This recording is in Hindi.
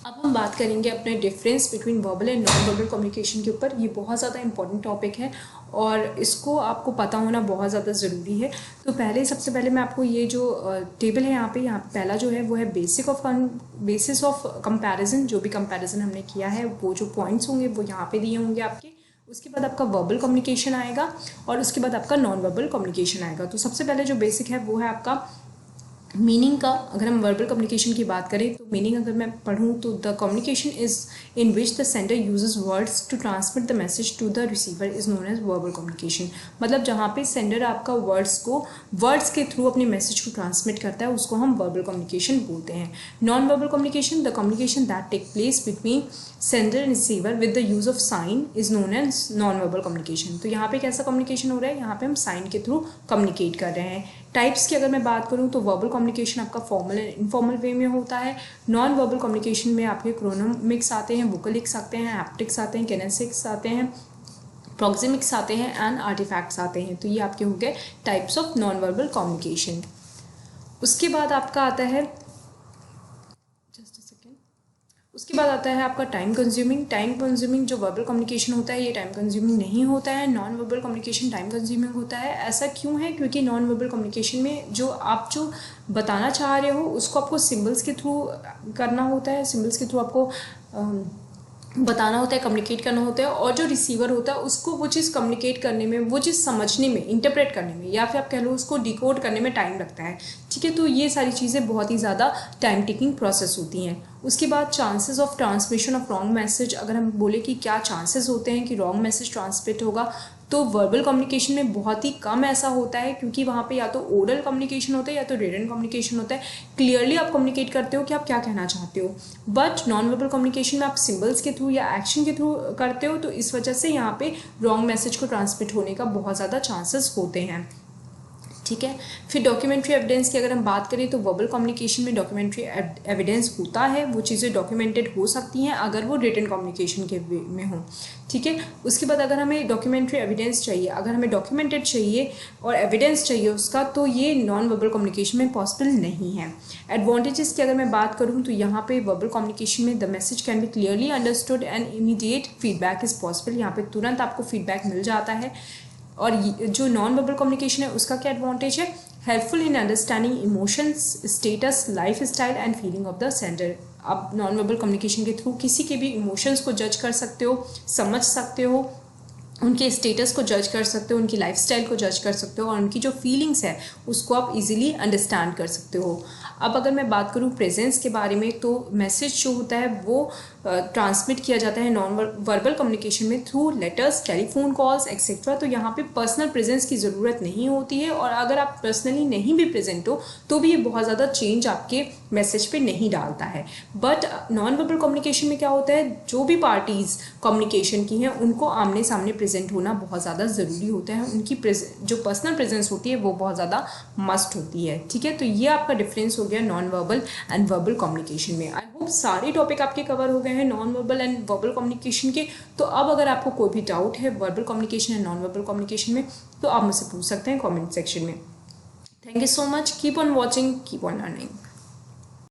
अब हम बात करेंगे अपने difference between verbal and non verbal communication के ऊपर। ये बहुत ज़्यादा इंपॉर्टेंट टॉपिक है और इसको आपको पता होना बहुत ज़्यादा ज़रूरी है। तो सबसे पहले मैं आपको ये जो टेबल है यहाँ पे पहला जो है वो है बेसिस ऑफ कंपैरिजन। जो भी कंपैरिजन हमने किया है वो जो पॉइंट्स होंगे वो यहाँ पे दिए होंगे आपके। उसके बाद आपका वर्बल कम्युनिकेशन आएगा और उसके बाद आपका नॉन वर्बल कम्युनिकेशन आएगा। तो सबसे पहले जो बेसिक है वो है आपका मीनिंग का। अगर हम वर्बल कम्युनिकेशन की बात करें तो मीनिंग अगर मैं पढ़ूँ तो the communication is in which the sender uses words to transmit the message to the receiver is known as verbal communication. मतलब जहाँ पे सेंडर आपका वर्ड्स के थ्रू अपने मैसेज को ट्रांसमिट करता है उसको हम वर्बल कम्युनिकेशन बोलते हैं। Non verbal communication the communication that take place between sender and receiver with the use of sign is known as non verbal communication. तो यहाँ पे कैसा कम्युनिकेशन हो रहा है, यहाँ पे हम साइन के थ्रू कम्युनिकेट कर रहे हैं। टाइप्स की अगर मैं बात करूँ तो वर्बल कम्युनिकेशन आपका फॉर्मल एंड इनफॉर्मल वे में होता है। नॉन वर्बल कम्युनिकेशन में आपके क्रोनोमिक्स आते हैं, वोकलिक्स आते हैं, हैप्टिक्स आते हैं, किनेसिक्स आते हैं, प्रॉक्सिमिक्स आते हैं एंड आर्टिफैक्ट्स आते हैं। तो ये आपके हो गए types of non verbal communication. उसके बाद आपका आता है उसके बाद आता है आपका टाइम कंज्यूमिंग जो वर्बल कम्युनिकेशन होता है ये टाइम कंज्यूमिंग नहीं होता है। Non verbal communication time consuming होता है। ऐसा क्यों है? क्योंकि नॉन वर्बल कम्युनिकेशन में जो बताना चाह रहे हो उसको आपको सिंबल्स के थ्रू करना होता है। सिंबल्स के थ्रू आपको बताना होता है, कम्युनिकेट करना होता है और जो रिसीवर होता है उसको वो चीज़ कम्युनिकेट करने में, वो चीज़ समझने में, इंटरप्रेट करने में या फिर आप कह लो उसको डिकोड करने में टाइम लगता है। ठीक है, तो ये सारी चीज़ें बहुत ही ज़्यादा टाइम टेकिंग प्रोसेस होती हैं। उसके बाद chances of transmission of wrong message. अगर हम बोले कि क्या चांसेस होते हैं कि रॉन्ग मैसेज ट्रांसमिट होगा, तो वर्बल कम्युनिकेशन में बहुत ही कम ऐसा होता है क्योंकि वहाँ पे या तो ओरल कम्युनिकेशन होता है या तो रिटन कम्युनिकेशन होता है। क्लियरली आप कम्युनिकेट करते हो कि आप क्या कहना चाहते हो। बट नॉन वर्बल कम्युनिकेशन में आप सिंबल्स के थ्रू या एक्शन के थ्रू करते हो, तो इस वजह से यहाँ पे रॉन्ग मैसेज को ट्रांसमिट होने का बहुत ज़्यादा चांसेस होते हैं। ठीक है, फिर डॉक्यूमेंट्री एविडेंस की अगर हम बात करें तो वर्बल कम्युनिकेशन में डॉक्यूमेंट्री एविडेंस होता है। वो चीज़ें डॉक्यूमेंटेड हो सकती हैं अगर वो रिटन कम्युनिकेशन के में हो। ठीक है, उसके बाद अगर हमें डॉक्यूमेंट्री एविडेंस चाहिए, अगर हमें डॉक्यूमेंटेड चाहिए और एविडेंस चाहिए उसका, तो ये नॉन वर्बल कम्युनिकेशन में पॉसिबल नहीं है। एडवांटेजेस की अगर मैं बात करूँ तो यहाँ पे वर्बल कम्युनिकेशन में the message can be clearly understood and immediate feedback is possible. यहाँ पे तुरंत आपको फीडबैक मिल जाता है। और जो नॉन वर्बल कम्युनिकेशन है उसका क्या एडवांटेज है? Helpful in understanding emotions, status, life style and feeling of the sender. आप नॉन वर्बल कम्युनिकेशन के थ्रू किसी के भी इमोशंस को जज कर सकते हो, समझ सकते हो, उनके स्टेटस को जज कर सकते हो, उनकी लाइफस्टाइल को जज कर सकते हो और उनकी जो फीलिंग्स है उसको आप इजीली अंडरस्टैंड कर सकते हो। अब अगर मैं बात करूँ प्रेजेंस के बारे में, तो मैसेज जो होता है वो ट्रांसमिट किया जाता है नॉन वर्बल कम्युनिकेशन में through letters, telephone calls etcetera. तो यहाँ पे पर्सनल प्रेजेंस की ज़रूरत नहीं होती है और अगर आप पर्सनली नहीं भी प्रेजेंट हो तो भी ये बहुत ज़्यादा चेंज आपके मैसेज पे नहीं डालता है। बट नॉन वर्बल कम्युनिकेशन में क्या होता है, जो भी पार्टीज़ कम्युनिकेशन की हैं उनको आमने सामने प्रेजेंट होना बहुत ज़्यादा ज़रूरी होता है। उनकी जो पर्सनल प्रेजेंस होती है वो बहुत ज़्यादा मस्ट होती है। ठीक है, तो ये आपका डिफरेंस हो गया non verbal and verbal communication में। आई होप सारे टॉपिक आपके कवर हो गए हैं non verbal and verbal communication के। तो अब अगर आपको कोई भी डाउट है verbal communication and non verbal communication में तो आप मुझसे पूछ सकते हैं कमेंट सेक्शन में। Thank you so much, keep on watching, keep on learning.